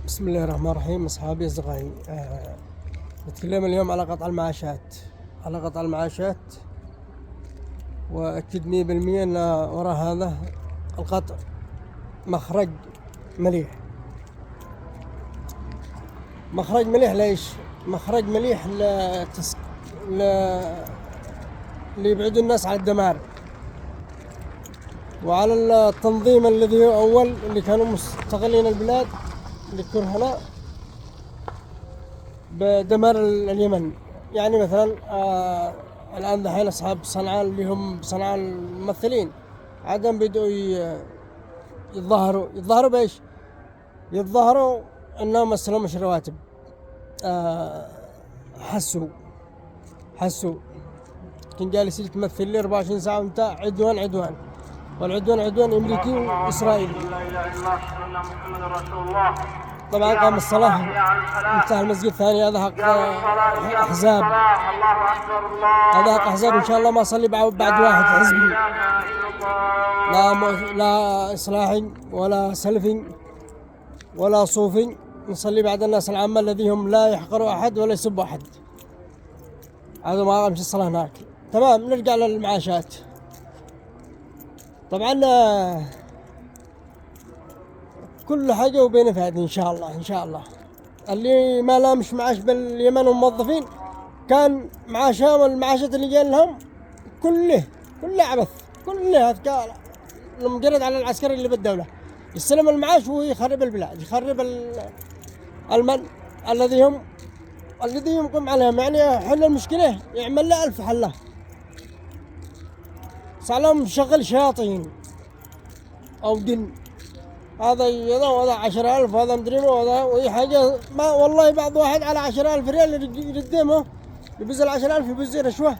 بسم الله الرحمن الرحيم. أصحابي أصدقائي، نتكلم اليوم على قطع المعاشات. وأكد 100% أن وراء هذا القطع مخرج مليح. ليش؟ مخرج مليح ليبعدوا الناس على الدمار وعلى التنظيم الذي هو أول، اللي كانوا مستغلين البلاد لكرهنا بدمار اليمن. يعني مثلا الآن دحين أصحاب صنعاء اللي هم صنعاء الممثلين عادم بدوا يتظاهروا بإيش؟ يتظاهروا أنهم مسلمش رواتب. حسوا كان جالس يتمثل لي 24 ساعة وانتهى عدوان، والعدوان عدوان أمريكي وإسرائيلي. طبعا قام الصلاة انتهى المسجد الثاني. هذا حق أحزاب، إن شاء الله ما أصلي بعد واحد حزبي، لا إصلاحي ولا سلفي ولا صوفي. نصلي بعد الناس العامة الذي هم لا يحقروا أحد ولا يسبوا أحد. هذا ما قامش الصلاة هناك. تمام، نرجع للمعاشات. طبعا كل حاجة وبين فائدة إن شاء الله. اللي ما لامش معاش باليمن والموظفين كان معاشهم المعاشات اللي جاء لهم كله عبث، كله أذكار مجرد على العسكري اللي بالدولة يستلم المعاش ويخرب البلاد، يخرب الذي يقوم عليهم. يعني حل المشكلة يعمل له 1000 حله. صار مشغل شياطين أو جن، هذا 10,000 وهذا مدري وهي حاجة ما والله. بعض واحد على 10,000 ريال يردمه، يبزل 10,000 يبزل رشوة.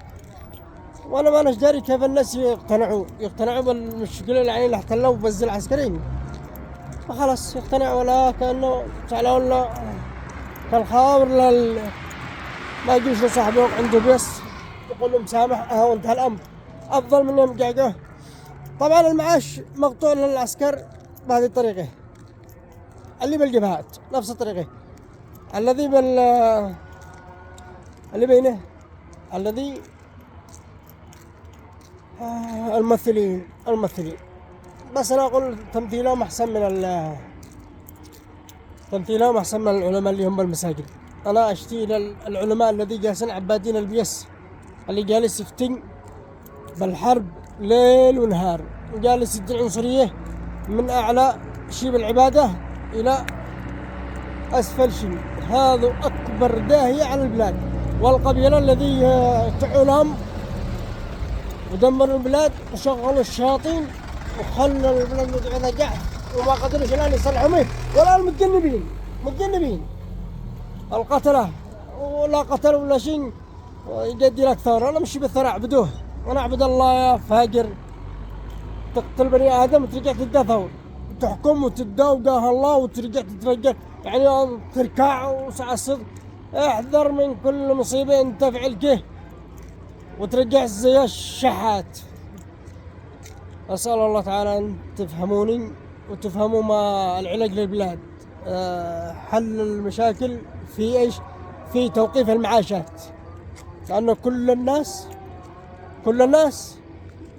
وأنا ما داري كيف الناس يقتنعوا بالمشكلة اللي اللي احتلوا وبزل عسكريين. فخلاص يقتنعوا، ولا كأنه تعالوا ولا كالخابر ما يجيش لصاحبه عنده بيس يقول له مسامح وانتهى الأمر، أفضل من يوم جاقه. طبعا المعاش مقطوع للعسكر بهذه الطريقة، اللي بالجبهات نفس الطريقة، الذي الممثلين. بس أنا أقول تمثيلهم أحسن من العلماء اللي هم بالمساجد. أنا أشتي للعلماء الذي جالسين عبادين البيس، اللي جالس يفتن بالحرب ليل ونهار، جالس يدي العنصرية من أعلى شيء بالعبادة إلى أسفل شيء. هذا أكبر داهية على البلاد، والقبيلة الذي تعولهم ودمروا البلاد وشغلوا الشياطين وخلوا البلاد مدعوة جحد، وما قدروش الآن يصلحوا ولا متجنبين القتلة، ولا قتلوا ولا شيء. يجدي لك ثورة، أنا مشي بالثورة أعبدوه، وأنا أعبد الله يا فاجر. تقتل بني آدم وترجع تدثور، تحكم وتداوقها الله وترجع تتفجر، يعني تركع وسع الصدق. احذر من كل مصيبة انت فعلته وترجع زي الشحات. أسأل الله تعالى أن تفهموني وتفهموا ما العلاج للبلاد. حل المشاكل في إيش؟ في توقيف المعاشات، لأنه كل الناس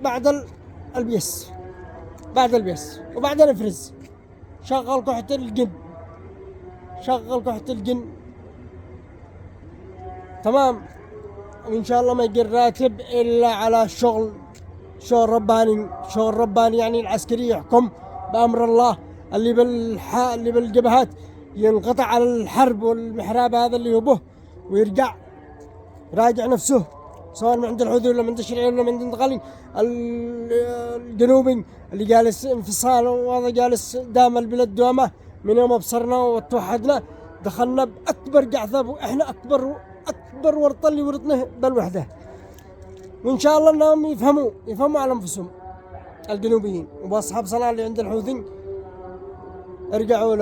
بعد البيس وبعد الفرز شغل كحة الجن. تمام، وإن شاء الله ما يجي الراتب إلا على شغل رباني. يعني العسكري يحكم بأمر الله، اللي بالجبهات ينقطع على الحرب والمحراب هذا اللي يبه، ويرجع راجع نفسه، سواء من عند الحوثي ولا من عند الشرعي ولا من عند الغالي الجنوبي اللي جالس انفصال، وهذا جالس دام البلاد دوامه. من يوم ابصرنا وتوحدنا دخلنا بأكبر قعثة، وإحنا أكبر ورطة اللي ورطناه بالوحدة. وإن شاء الله أنهم يفهموا على أنفسهم الجنوبيين وأصحاب صنعاء اللي عند الحوثي. ارجعوا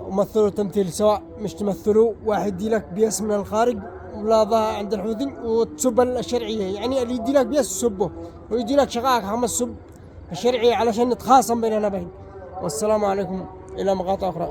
ومثلوا تمثيل، سواء مش تمثلوا واحد يديلك بيس من الخارج ولا ضاع عند الحوثي وتسب الشرعية. يعني اللي يديلك بيس تسبه، ويديلك شقائق 5 سب الشرعية علشان نتخاصم بيننا. والسلام عليكم، إلى مقاطع أخرى.